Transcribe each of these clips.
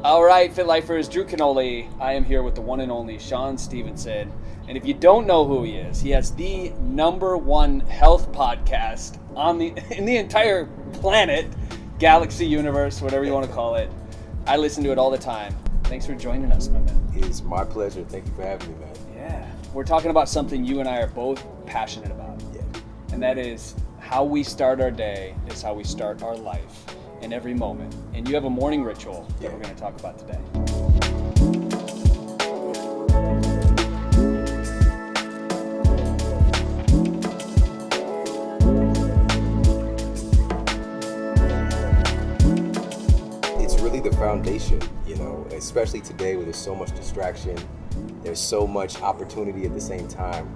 All right, FitLifers, Drew Canoli. I am here with the one and only Sean Stevenson. And if you don't know who he is, he has the #1 health podcast in the entire planet, galaxy, universe, whatever you want to call it. I listen to it all the time. Thanks for joining us, my man. It's my pleasure. Thank you for having me, man. Yeah. We're talking about something you and I are both passionate about. Yeah. And that is how we start our day is how we start our life in every moment. And you have a morning ritual that we're going to talk about today. It's really the foundation, especially today where there's so much distraction, there's so much opportunity at the same time.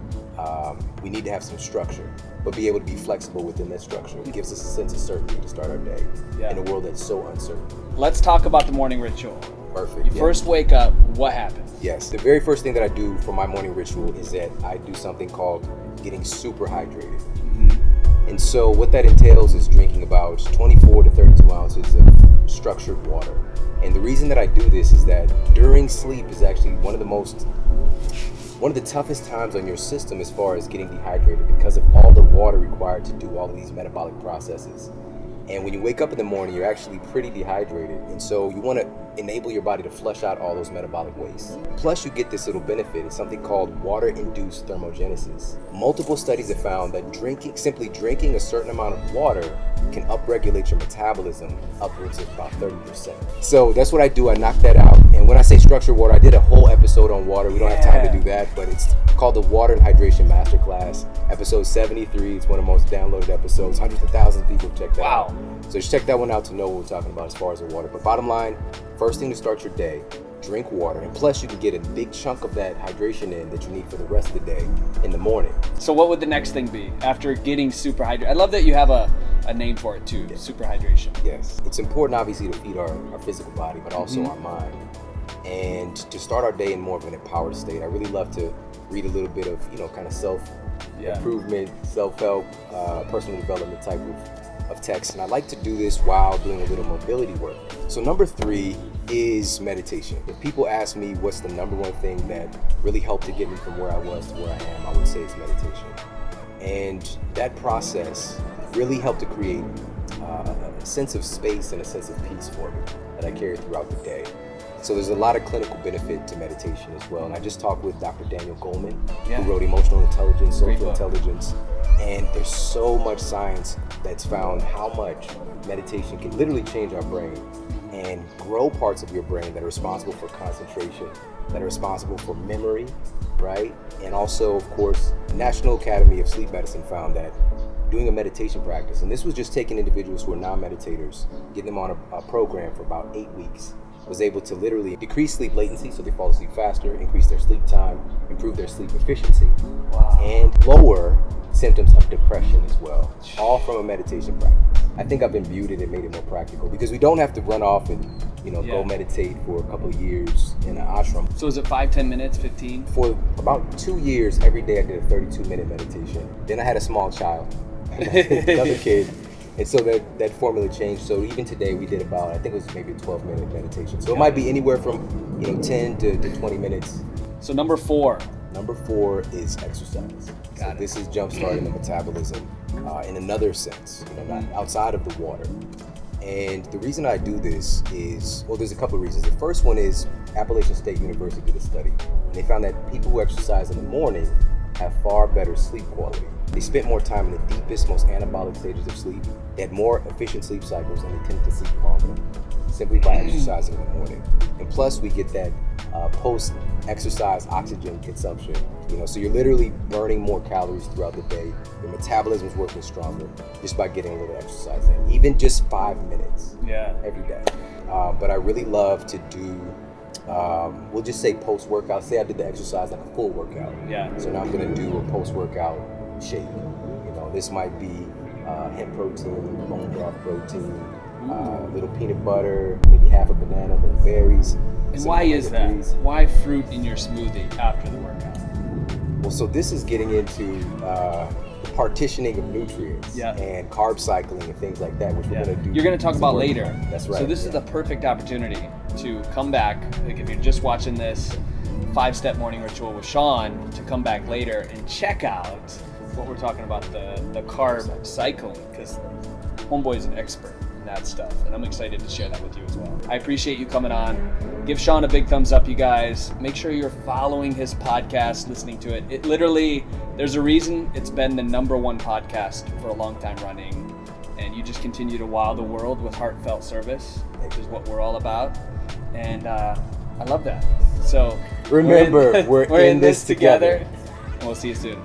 We need to have some structure, but be able to be flexible within that structure. It gives us a sense of certainty to start our day in a world that's so uncertain. Let's talk about the morning ritual. Perfect. You first wake up, what happens? Yes, the very first thing that I do for my morning ritual is that I do something called getting super hydrated. Mm-hmm. And so what that entails is drinking about 24 to 32 ounces of structured water. And the reason that I do this is that during sleep is actually one of the toughest times on your system as far as getting dehydrated because of all the water required to do all of these metabolic processes. And when you wake up in the morning, you're actually pretty dehydrated. And so you want to enable your body to flush out all those metabolic wastes. Plus you get this little benefit. It's something called water-induced thermogenesis. Multiple studies have found that simply drinking a certain amount of water can upregulate your metabolism upwards of about 30%. So that's what I do. I knock that out. And when I say structured water, I did a whole episode on water. We don't have time to do that, but it's called the Water and Hydration Masterclass, episode 73. It's one of the most downloaded episodes. Hundreds of thousands of people have checked that out. So just check that one out to know what we're talking about as far as the water. But bottom line, first thing to start your day, drink water. And plus you can get a big chunk of that hydration in that you need for the rest of the day in the morning. So what would the next thing be after getting super hydrated? I love that you have a name for it too, super hydration. Yes, it's important obviously to feed our physical body, but also our mind. And to start our day in more of an empowered state, I really love to read a little bit of, kind of self-improvement, self-help, personal development type of text. And I like to do this while doing a little mobility work. So number 3 is meditation. If people ask me what's the #1 thing that really helped to get me from where I was to where I am, I would say it's meditation. And that process really helped to create a sense of space and a sense of peace for me that I carry throughout the day. So there's a lot of clinical benefit to meditation as well. And I just talked with Dr. Daniel Goleman, who wrote Emotional Intelligence, Social Intelligence. And there's so much science that's found how much meditation can literally change our brain and grow parts of your brain that are responsible for concentration, that are responsible for memory, right? And also, of course, National Academy of Sleep Medicine found that doing a meditation practice, and this was just taking individuals who are non-meditators, getting them on a program for about 8 weeks, was able to literally decrease sleep latency, so they fall asleep faster, increase their sleep time, improve their sleep efficiency, and lower symptoms of depression as well, all from a meditation practice. I think I've imbued it and made it more practical because we don't have to run off and go meditate for a couple of years in an ashram. So is it 5-10 minutes, 15? For about 2 years, every day I did a 32-minute meditation. Then I had a small child, another kid. And so that formula changed. So even today we did about, I think it was maybe a 12-minute meditation. So it might be anywhere from 10 to 20 minutes. So number 4. Number 4 is exercise. This is jump-starting the metabolism in another sense, not outside of the water. And the reason I do this is, there's a couple of reasons. The first one is Appalachian State University did a study. And they found that people who exercise in the morning have far better sleep quality. They spent more time in the deepest, most anabolic stages of sleep. They had more efficient sleep cycles and they tended to sleep longer simply by exercising in the morning. And plus we get that post-exercise oxygen consumption. So you're literally burning more calories throughout the day. Your metabolism is working stronger just by getting a little exercise in, even just 5 minutes every day. But I really love to do, we'll just say post-workout. Say I did the exercise like a full workout. So now I'm gonna do a post-workout shake. This might be hemp protein, bone broth protein, a little peanut butter, maybe half a banana, little berries. And why is that? Why fruit in your smoothie after the workout? Well, so this is getting into the partitioning of nutrients and carb cycling and things like that, which we're going to do. You're going to talk about later. That's right. So this is the perfect opportunity to come back. Like if you're just watching this 5-step morning ritual with Sean, to come back later and check out what we're talking about, the carb cycling, because Homeboy's an expert in that stuff, and I'm excited to share that with you as well. I appreciate you coming on. Give Sean a big thumbs up, you guys. Make sure you're following his podcast, listening to it. It literally, there's a reason it's been the #1 podcast for a long time running, and you just continue to wow the world with heartfelt service, which is what we're all about, and I love that. So remember, we're in this together. And we'll see you soon.